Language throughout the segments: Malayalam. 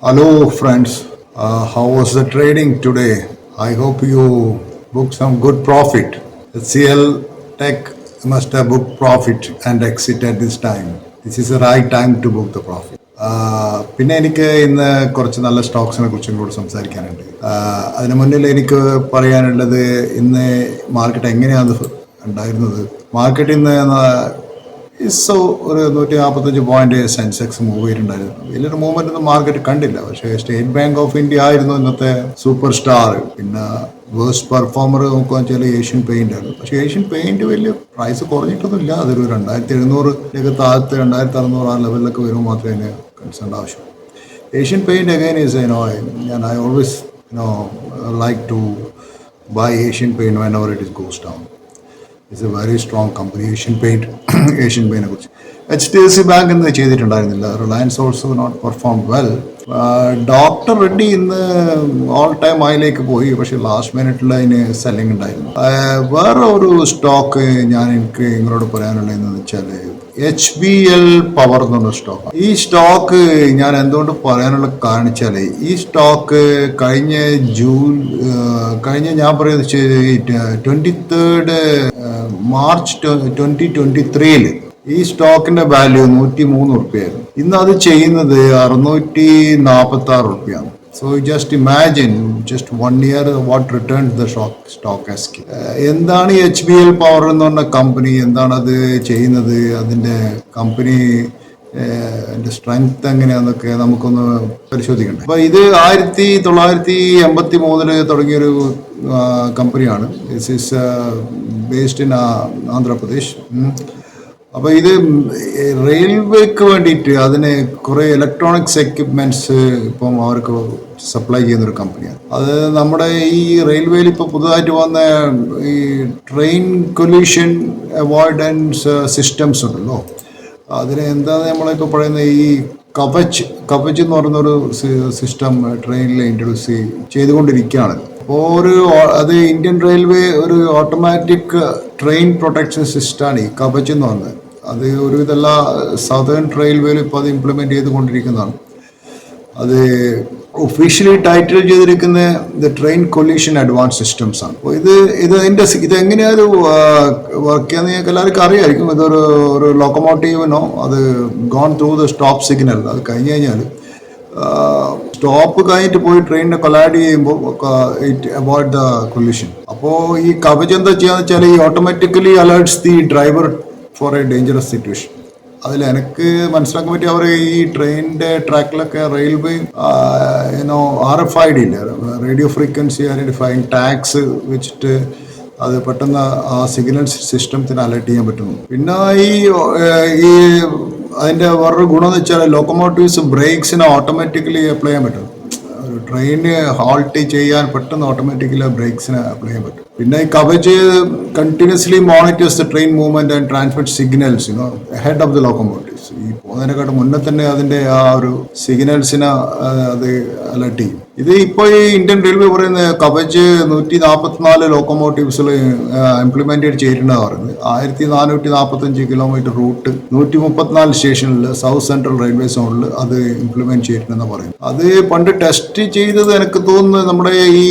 Hello, friends. How was the trading today? I hope you booked some good profit. The CL Tech must have booked profit and exit at this time. This is the right time to book the profit. പിന്നെ എനിക്ക് ഇന്ന് കുറച്ച് നല്ല സ്റ്റോക്സിനെ കുറിച്ചും കൂടി സംസാരിക്കാനുണ്ട്. അതിന് മുന്നിൽ എനിക്ക് പറയാനുള്ളത് ഇന്ന് മാർക്കറ്റ് എങ്ങനെയാണ് ഉണ്ടായിരുന്നത്. മാർക്കറ്റ് ഇന്ന് ഇസോ ഒരു 145 സെൻസെക്സ് മൂവ് ചെയ്തിട്ടുണ്ടായിരുന്നു. വലിയൊരു മൂവ്മെന്റ് ഒന്നും മാർക്കറ്റ് കണ്ടില്ല. പക്ഷേ സ്റ്റേറ്റ് ബാങ്ക് ഓഫ് ഇന്ത്യ ആയിരുന്നു ഇന്നത്തെ സൂപ്പർ സ്റ്റാർ. പിന്നെ വേഴ്സ്റ്റ് പെർഫോമർ നോക്കുക വെച്ചാൽ ഏഷ്യൻ പെയിന്റ് ആയിരുന്നു. പക്ഷേ ഏഷ്യൻ പെയിന്റ് വലിയ പ്രൈസ് കുറഞ്ഞിട്ടൊന്നുമില്ല. അതൊരു 2700 താഴത്ത് 2600 ആ ലെവലിലൊക്കെ വരുമ്പോൾ മാത്രമേ അതിന് കൺസേൺ ആവശ്യമുള്ളൂ. Asian paint again is I always like to buy Asian paint whenever it goes down. It's a very strong company. Asian പെയിന്റിനെ കുറിച്ച് HDFC ബാങ്ക് ഇന്ന് ചെയ്തിട്ടുണ്ടായിരുന്നില്ല. Reliance also not perform well. Doctor Reddy ഇന്ന് ഓൾ ടൈം ഹൈയിലേക്ക് പോയി. പക്ഷെ ലാസ്റ്റ് മിനിറ്റിൽ അതിന് സെല്ലിംഗ് ഉണ്ടായിരുന്നു. വേറെ ഒരു സ്റ്റോക്ക് എനിക്ക് നിങ്ങളോട് പറയാനുള്ളതെന്ന് വെച്ചാൽ HBL പവർ എന്ന് പറഞ്ഞ സ്റ്റോക്ക്. ഈ സ്റ്റോക്ക് ഞാൻ എന്തുകൊണ്ട് പറയാനുള്ള കാണിച്ചാൽ ഈ സ്റ്റോക്ക് കഴിഞ്ഞ ഞാൻ പറയുന്നത് 23 മാർച്ച് 2023 ഈ സ്റ്റോക്കിന്റെ വാല്യൂ 103 റുപ്യായിരുന്നു. ഇന്ന് അത് ചെയ്യുന്നത് 646 റുപ്യാണ്. So just imagine just 1 year what return the stock has. എന്താണ് ഈ HBL പവർ എന്ന് പറഞ്ഞ കമ്പനി, എന്താണ് അത് ചെയ്യുന്നത്, അതിന്റെ കമ്പനി സ്ട്രെങ്ത് എങ്ങനെയാന്നൊക്കെ നമുക്കൊന്ന് പരിശോധിക്കണ്ടേ. അപ്പൊ ഇത് 1983 തുടങ്ങിയൊരു കമ്പനിയാണ്. This is based in Andhra Pradesh. അപ്പൊ ഇത് റെയിൽവേക്ക് വേണ്ടിയിട്ട് അതിന് കുറെ ഇലക്ട്രോണിക്സ് എക്യുപ്മെന്റ്സ് ഇപ്പം അവർക്ക് സപ്ലൈ ചെയ്യുന്ന ഒരു കമ്പനിയാണ്. അത് നമ്മുടെ ഈ റെയിൽവേയിൽ ഇപ്പൊ പുതുതായിട്ട് വന്ന ഈ ട്രെയിൻ കൊല്യൂഷൻ അവോയ്ഡൻസ് സിസ്റ്റംസ് ഉണ്ടല്ലോ, അതിന് എന്താണ് നമ്മളിപ്പോൾ പറയുന്ന ഈ കവച് എന്ന് പറയുന്നൊരു സിസ്റ്റം ട്രെയിനിൽ ഇൻട്രൊഡ്യൂസ് ചെയ്തുകൊണ്ടിരിക്കുകയാണ്. അപ്പോൾ അത് ഇന്ത്യൻ റെയിൽവേ ഒരു ഓട്ടോമാറ്റിക് ട്രെയിൻ പ്രൊട്ടക്ഷൻ സിസ്റ്റമാണ് ഈ കവച് എന്ന് പറഞ്ഞത്. അത് ഒരുവിധെല്ലാ സദേൺ റെയിൽവേയിൽ ഇപ്പോൾ അത് ഇംപ്ലിമെന്റ് ചെയ്തുകൊണ്ടിരിക്കുന്നതാണ്. അത് ഒഫീഷ്യലി ടൈറ്റിൽ ചെയ്തിരിക്കുന്ന the train collision advance systems ആണ്. അപ്പോൾ ഇതെങ്ങനെയാണ് വർക്ക് ചെയ്യാന്ന് നിങ്ങൾക്ക് എല്ലാവർക്കും അറിയാമായിരിക്കും. ഒരു ലോക്കോമോട്ടീവിനോ അത് gone through the stop signal, അത് കഴിഞ്ഞ് കഴിഞ്ഞാൽ സ്റ്റോപ്പ് കഴിഞ്ഞിട്ട് പോയി ട്രെയിനിനെ കൊളാഡ് ചെയ്യുമ്പോൾ ഇറ്റ് അവോയ്ഡ് ദ കൊല്യൂഷൻ. അപ്പോൾ ഈ കവച് എന്താ ചെയ്യാന്ന് വെച്ചാൽ ഈ automatically alerts the driver for A dangerous situation. അതിൽ എനിക്ക് മനസ്സിലാക്കാൻ പറ്റിയ അവർ ഈ ട്രെയിനിന്റെ ട്രാക്കിലൊക്കെ റെയിൽവേ RFID ഇല്ല, റേഡിയോ ഫ്രീക്വൻസി ഐഡന്റിഫൈങ് ടാഗ്സ് വെച്ചിട്ട് അത് പെട്ടെന്ന് ആ സിഗ്നൽ സിസ്റ്റത്തിന് അലേർട്ട് ചെയ്യാൻ പറ്റുന്നു. പിന്നെ ഈ അതിന്റെ വേറൊരു ഗുണം എന്ന് വെച്ചാൽ ലോക്കോമോട്ടീവ്സ് ബ്രേക്സിന് ഓട്ടോമാറ്റിക്കലി അപ്ലൈ ചെയ്യാൻ പറ്റും. ഒരു ട്രെയിന് ഹോൾട്ട് ചെയ്യാൻ പെട്ടെന്ന് ഓട്ടോമാറ്റിക്കലി ബ്രേക്സിന് അപ്ലൈ ചെയ്യാൻ പറ്റും. പിന്നെ ഈ Kavach continuously monitors the train movement and transmit signals head of the locomotives. ഈ പോകുന്നതിനെക്കാട്ടും മുന്നേ തന്നെ അതിന്റെ ആ ഒരു സിഗ്നൽസിനെ അത് അലർട്ട് ചെയ്യും. ഇത് ഇപ്പോൾ ഈ ഇന്ത്യൻ റെയിൽവേ പറയുന്ന കവച് 144 ലോക്കോമോട്ടീവ്സിൽ ഇംപ്ലിമെന്റ് ചെയ്തിട്ടുണ്ടെന്ന് പറയുന്നത്. 1445 കിലോമീറ്റർ റൂട്ട് 134 സ്റ്റേഷനിൽ സൗത്ത് സെൻട്രൽ റെയിൽവേ സോണിൽ അത് ഇംപ്ലിമെന്റ് ചെയ്തിട്ടുണ്ടെന്ന് പറയുന്നത്. അത് പണ്ട് ടെസ്റ്റ് ചെയ്തത് എനിക്ക് തോന്നുന്നത് നമ്മുടെ ഈ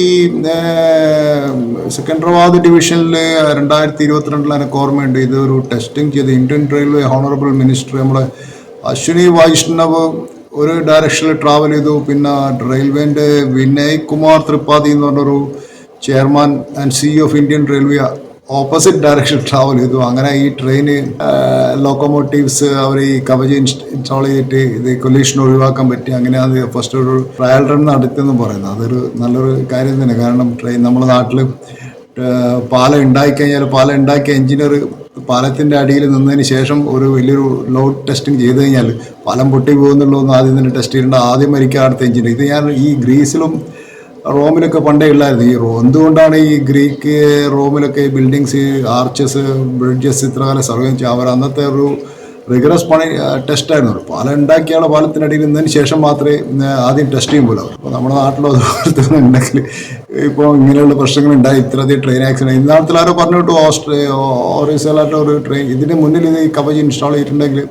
സെക്കൻഡറാബാദ് ഡിവിഷനിൽ 2022 എനിക്ക് ഓർമ്മയുണ്ട്. ഇതൊരു ടെസ്റ്റിംഗ് ചെയ്ത് ഇന്ത്യൻ റെയിൽവേ ഹോണറബിൾ മിനിസ്റ്റർ നമ്മുടെ അശ്വിനി വൈഷ്ണവ് ഒരു ഡയറക്ഷനിൽ ട്രാവൽ ചെയ്തു. പിന്നെ റെയിൽവേന്റെ വിനയ് കുമാർ ത്രിപാഠി എന്ന് പറഞ്ഞൊരു chairman and CEO of Indian railway opposite direction travel ചെയ്തു. അങ്ങനെ ഈ ട്രെയിന് ലോക്കോമോട്ടീവ്സ് അവർ ഈ കവച് ഇൻസ്റ്റാൾ ചെയ്തിട്ട് ഇത് കൊല്യൂഷൻ ഒഴിവാക്കാൻ പറ്റി. അങ്ങനെ അത് ഫസ്റ്റ് ഒരു ട്രയൽ റൺ നടത്തിയെന്ന് പറയുന്നത് അതൊരു നല്ലൊരു കാര്യം തന്നെ. കാരണം ട്രെയിൻ നമ്മുടെ നാട്ടിൽ പാലം ഉണ്ടായിക്കഴിഞ്ഞാൽ പാലം ഉണ്ടാക്കിയ എഞ്ചിനീയർ പാലത്തിന്റെ അടിയിൽ നിന്നതിന് ശേഷം ഒരു വലിയൊരു ലോഡ് ടെസ്റ്റിംഗ് ചെയ്ത് കഴിഞ്ഞാൽ പാലം പൊട്ടി പോകുന്നുള്ളതൊന്നും ആദ്യം തന്നെ ടെസ്റ്റ് ചെയ്യേണ്ട, ആദ്യം മരിക്കുക അടുത്ത എഞ്ചിനീയർ. ഇത് ഞാൻ ഈ ഗ്രീസിലും റോമിലൊക്കെ പണ്ടേ ഉള്ളായിരുന്നു. എന്തുകൊണ്ടാണ് ഈ ഗ്രീക്ക് റോമിലൊക്കെ ബിൽഡിങ്സ്, ആർച്ചസ്, ബ്രിഡ്ജസ് ഇത്രകാലം സർവേ ചെയ്യുക? അവർ അന്നത്തെ ഒരു റിഗറസ് പണി ടെസ്റ്റായിരുന്നു. പാലം ഉണ്ടാക്കിയാൽ പാലത്തിനടിയിൽ നിന്നതിന് ശേഷം മാത്രമേ ആദ്യം ടെസ്റ്റ് ചെയ്യുമ്പോൾ. അപ്പോൾ നമ്മുടെ നാട്ടിലും അതുപോലെ ഉണ്ടെങ്കിൽ ഇപ്പോൾ ഇങ്ങനെയുള്ള പ്രശ്നങ്ങൾ ഉണ്ടായി. ഇത്രയധികം ട്രെയിൻ ആക്സിഡൻറ്റ് ഇന്നാളത്തിൽ ആരോ പറഞ്ഞിട്ട് ഓറിസലായിട്ട് ഒരു ട്രെയിൻ ഇതിന് മുന്നിൽ ഇത് ഈ കവച് ഇൻസ്റ്റാൾ ചെയ്തിട്ടുണ്ടെങ്കിൽ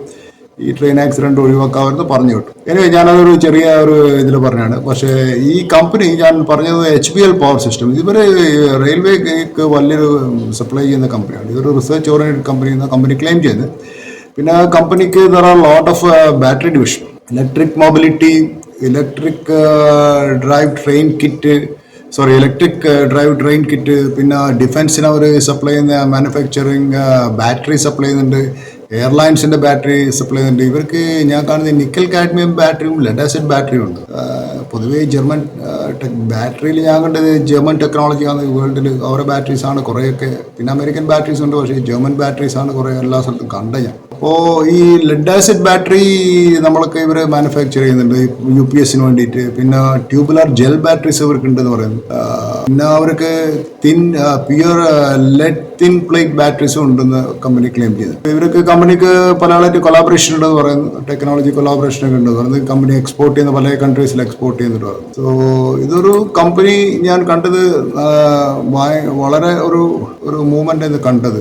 ഈ ട്രെയിൻ ആക്സിഡന്റ് ഒഴിവാക്കാമെന്ന് പറഞ്ഞു വിട്ടു. എനിവേ ഞാനതൊരു ചെറിയ ഒരു ഇതിൽ പറഞ്ഞാണ്. പക്ഷേ ഈ കമ്പനി ഞാൻ പറഞ്ഞത് HBL പവർ സിസ്റ്റം, ഇവര് റെയിൽവേക്ക് വലിയൊരു സപ്ലൈ ചെയ്യുന്ന കമ്പനിയാണ്. ഇതൊരു റിസർച്ച് ഓറിയന്റഡ് കമ്പനി എന്ന കമ്പനി ക്ലെയിം ചെയ്യുന്നത്. പിന്നെ കമ്പനിക്ക് there are lot of battery division, electric mobility, electric drive train kit, പിന്നെ ഡിഫൻസിന് അവർ സപ്ലൈ ചെയ്യുന്ന മാനുഫാക്ചറിങ് ബാറ്ററി സപ്ലൈ ചെയ്യുന്നുണ്ട്, എയർലൈൻസിന്റെ ബാറ്ററി സപ്ലൈ ചെയ്യുന്നുണ്ട്. ഇവർക്ക് ഞാൻ കാണുന്ന നിക്കൽ കാഡ്മിയം ബാറ്ററിയും ലെഡ് ആസിഡ് ബാറ്ററിയും ഉണ്ട്. പൊതുവേ ജർമ്മൻ ബാറ്ററിയിൽ ഞാൻ കണ്ടത് ജർമ്മൻ ടെക്നോളജിയാണ് വേൾഡിൽ. അവരുടെ ബാറ്ററീസ് ആണ് കുറേയൊക്കെ. പിന്നെ അമേരിക്കൻ ബാറ്ററീസ് ഉണ്ട്, പക്ഷേ ജർമ്മൻ ബാറ്ററീസ് ആണ് കുറേ എല്ലാ സ്ഥലത്തും കണ്ടത് ഞാൻ. അപ്പോൾ ഈ ലെഡ് ആസിഡ് ബാറ്ററി നമ്മളൊക്കെ ഇവർ മാനുഫാക്ചർ ചെയ്യുന്നുണ്ട് UPSന് വേണ്ടിയിട്ട്. പിന്നെ ട്യൂബുലർ ജെൽ ബാറ്ററീസ് ഇവർക്ക് ഉണ്ടെന്ന് പറയുന്നു. പിന്നെ അവർക്ക് പ്യുവർ ലെഡ് തിൻ പ്ലേറ്റ് ബാറ്ററീസും ഉണ്ടെന്ന് കമ്പനി ക്ലെയിം ചെയ്തു. ഇവർക്ക് കമ്പനിക്ക് പല ആളായിട്ട് കൊളാബറേഷൻ ഉണ്ടെന്ന് പറയുന്നു, ടെക്നോളജി കൊളാബറേഷൻ ഒക്കെ ഉണ്ടെന്ന് പറയുന്നത്. കമ്പനി എക്സ്പോർട്ട് ചെയ്യുന്ന പല കൺട്രീസിൽ എക്സ്പോർട്ട് ചെയ്യുന്നുണ്ട് പറയുന്നു. സോ ഇതൊരു കമ്പനി ഞാൻ കണ്ടത് വളരെ ഒരു മൂവ്മെന്റ് എന്ന് കണ്ടത്.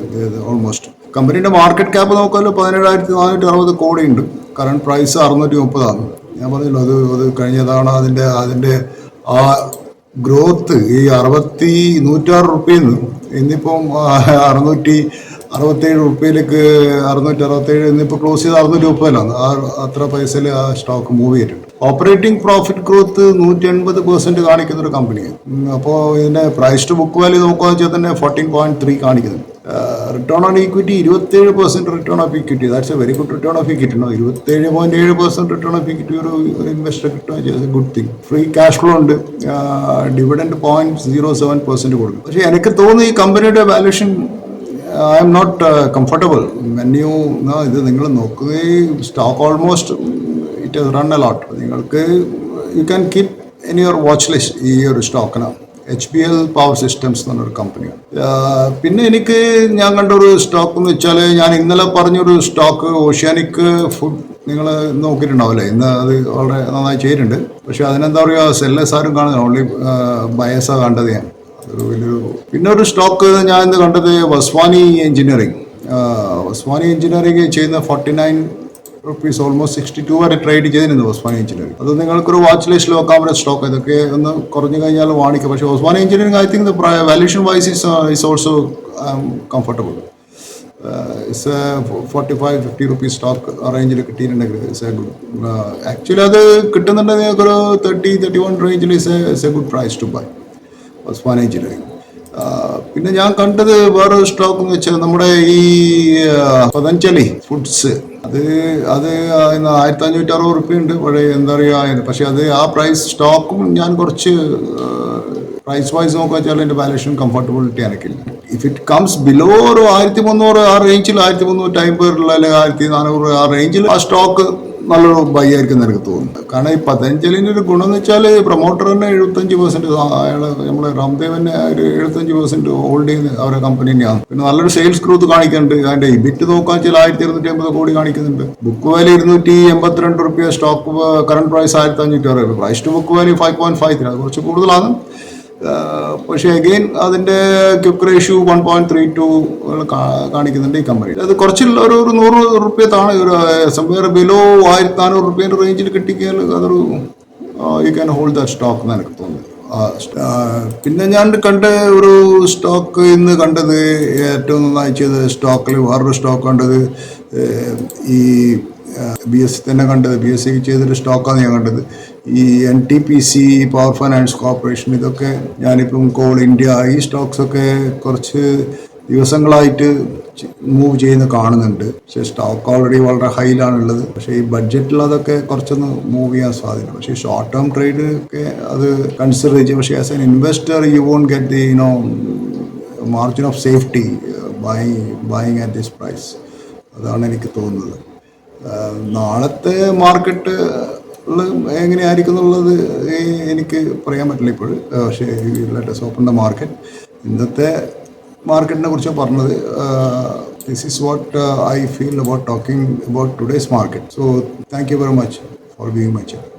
ഓൾമോസ്റ്റ് കമ്പനിയുടെ മാർക്കറ്റ് ക്യാപ്പ് നോക്കാമല്ലോ 17,460 കോടി ഉണ്ട്. കറണ്ട് പ്രൈസ് 630 ഞാൻ പറഞ്ഞല്ലോ. അത് കഴിഞ്ഞ തവണ അതിന്റെ ആ ഗ്രോത്ത് ഈ 106 റുപ്യന്ന് ഇന്നിപ്പം 667 റുപ്യയിലേക്ക് 667 ഇന്നിപ്പോൾ ക്ലോസ് ചെയ്ത് 630 അത്ര പൈസയിൽ ആ സ്റ്റോക്ക് മൂവ് ചെയ്തിട്ടുണ്ട്. ഓപ്പറേറ്റിംഗ് പ്രോഫിറ്റ് ഗ്രോത്ത് 180% കാണിക്കുന്ന ഒരു കമ്പനിയാണ്. അപ്പോൾ ഇതിന്റെ പ്രൈസ് ടു ബുക്ക് വാല്യൂ നോക്കുകയെന്ന് വെച്ചാൽ തന്നെ 14.3 കാണിക്കുന്നുണ്ട്. Return on equity 27% return of equity. That's a very good return of equity. 27.7% return of equity ഒരു ഇൻവെസ്റ്റർ കിട്ടുക good thing. Free cash flow ഉണ്ട്. ഡിവിഡൻഡ് 0.07% കൊടുക്കും. പക്ഷേ എനിക്ക് തോന്നുന്നു ഈ കമ്പനിയുടെ valuation I'm not comfortable. ഇത് നിങ്ങൾ നോക്കുകയും stock almost it has run a lot. നിങ്ങൾക്ക് you can keep in your watch list ഈ ഒരു സ്റ്റോക്കിനാണ്. HBL പവർ സിസ്റ്റംസ് എന്ന് പറഞ്ഞൊരു കമ്പനിയാണ്. പിന്നെ എനിക്ക് ഞാൻ കണ്ട ഒരു സ്റ്റോക്ക് എന്ന് വെച്ചാൽ, ഞാൻ ഇന്നലെ പറഞ്ഞൊരു സ്റ്റോക്ക് ഓഷ്യാനിക് ഫുഡ്, നിങ്ങൾ നോക്കിയിട്ടുണ്ടാവില്ലേ? ഇന്ന് അത് വളരെ നന്നായി ചെയ്തിട്ടുണ്ട്. പക്ഷെ അതിനെന്താ പറയുക, സെല്ലേഴ്സ് ആരും കാണുന്നില്ല, ഓൺലി ബയേഴ്സാണ് കണ്ടത് ഞാൻ. അതൊരു വലിയൊരു. പിന്നെ ഒരു സ്റ്റോക്ക് ഞാൻ ഇന്ന് കണ്ടത് വസ്വാനി എഞ്ചിനീയറിംഗ്. വസ്വാനി എഞ്ചിനീയറിംഗ് ചെയ്യുന്ന 49 റുപ്പീസ്, ഓൾമോസ്റ്റ് 62 വരെ ട്രേഡ് ചെയ്തിരുന്നു വസ്വാനി എഞ്ചിനീയറിംഗ്. അത് നിങ്ങൾക്കൊരു വാച്ച് ലിസ്റ്റിൽ വെക്കാൻ പറ്റുന്ന സ്റ്റോക്ക്. ഇതൊക്കെ ഒന്ന് കുറഞ്ഞു കഴിഞ്ഞാൽ വാണിക്കാം. പക്ഷേ Vaswani engineering I think valuation wise is also comfortable. It's 45-50 rupees stock ആ റേഞ്ചിൽ കിട്ടിയിട്ടുണ്ടെങ്കിൽ ഇറ്റ്സ് എ ഗുഡ്. ആക്ച്വലി അത് കിട്ടുന്നുണ്ടെങ്കിൽ നിങ്ങൾക്കൊരു 30-31 റേഞ്ചിൽ it's a good price to buy Vaswani engineering. പിന്നെ ഞാൻ കണ്ടത് വേറൊരു സ്റ്റോക്ക് എന്ന് വെച്ചാൽ നമ്മുടെ ഈ പതഞ്ജലി ഫുഡ്സ്. അത് 1560 റുപ്യ ഉണ്ട്. പക്ഷേ എന്താ പറയുക, പക്ഷെ അത് ആ പ്രൈസ് സ്റ്റോക്കും ഞാൻ കുറച്ച് പ്രൈസ് വൈസ് നോക്കുക വെച്ചാൽ എൻ്റെ വാല്യൂഷൻ കംഫർട്ടബിലിറ്റി എനിക്കില്ല. ഇഫ് ഇറ്റ് കംസ് ബിലോ ഒരു 1300 ആ റേഞ്ചിൽ, 1350 അല്ലെങ്കിൽ 1400 ആ റേഞ്ചിൽ ആ സ്റ്റോക്ക് നല്ലൊരു ബൈ ആയിരിക്കും എനിക്ക് തോന്നുന്നത്. കാരണം ഈ പതഞ്ജലിൻ്റെ ഒരു ഗുണം എന്ന് വെച്ചാൽ പ്രൊമോട്ടർ തന്നെ 75%, അയാൾ നമ്മുടെ രാംദേവനെ ഒരു 75% ഹോൾഡ് ചെയ്യുന്ന അവരുടെ കമ്പനി തന്നെയാണ്. പിന്നെ നല്ലൊരു സെയിൽസ് ഗ്രോത്ത് കാണിക്കുന്നുണ്ട്. അതിന്റെ ഇബിറ്റ് നോക്കാൻ വെച്ചാൽ 1250 കോടി കാണിക്കുന്നുണ്ട്. ബുക്ക് വാല്യൂ 282 റുപ്യ, stock current price 1560. Price to book value 5.53, അത് കുറച്ച് കൂടുതലാണ്. പക്ഷേ അഗെയിൻ അതിന്റെ ക്വിക്ക് റേഷ്യോ 1.32 കാണിക്കുന്നുണ്ട് ഈ കമ്പനി. അത് കുറച്ചുള്ള ഒരു 100 റുപ്യ താഴെ, ഒരു സംവെയർ ബിലോ 1400 റുപ്യൻ്റെ റേഞ്ചിൽ കിട്ടിയാൽ അതൊരു you can hold the stock എന്ന് എനിക്ക് തോന്നുന്നു. പിന്നെ ഞാൻ കണ്ട ഒരു സ്റ്റോക്ക് ഇന്ന് കണ്ടത്, ഏറ്റവും നന്നായി ചെയ്ത സ്റ്റോക്കിൽ വേറൊരു സ്റ്റോക്ക് കണ്ടത് ഈ BSE തന്നെ കണ്ടത്. BSE ചെയ്തൊരു സ്റ്റോക്കാണ് ഞാൻ കണ്ടത്. ഈ NTPC, പവർ ഫൈനാൻസ് കോർപ്പറേഷൻ, ഇതൊക്കെ ഞാനിപ്പം കോൾ ഇന്ത്യ, ഈ സ്റ്റോക്സൊക്കെ കുറച്ച് ദിവസങ്ങളായിട്ട് മൂവ് ചെയ്യുന്ന കാണുന്നുണ്ട്. പക്ഷേ സ്റ്റോക്ക് ഓൾറെഡി വളരെ ഹൈയിലാണുള്ളത്. പക്ഷേ ഈ ബഡ്ജറ്റിൽ അതൊക്കെ കുറച്ചൊന്ന് മൂവ് ചെയ്യാൻ സാധ്യത. പക്ഷേ ഷോർട്ട് ടേം ട്രേഡ് ഒക്കെ അത് കൺസിഡർ ചെയ്യും. പക്ഷേ as an investor you won't get the margin of safety buying at this price. അതാണ് എനിക്ക് തോന്നുന്നത്. നാളത്തെ മാർക്കറ്റ് എങ്ങനെയായിരിക്കും എന്നുള്ളത് എനിക്ക് പറയാൻ പറ്റില്ല ഇപ്പോൾ. പക്ഷേ let us open the market. ഇന്നത്തെ മാർക്കറ്റിനെ കുറിച്ച് പറഞ്ഞത്. This is what I feel about talking about today's market. So thank you very much for being my channel.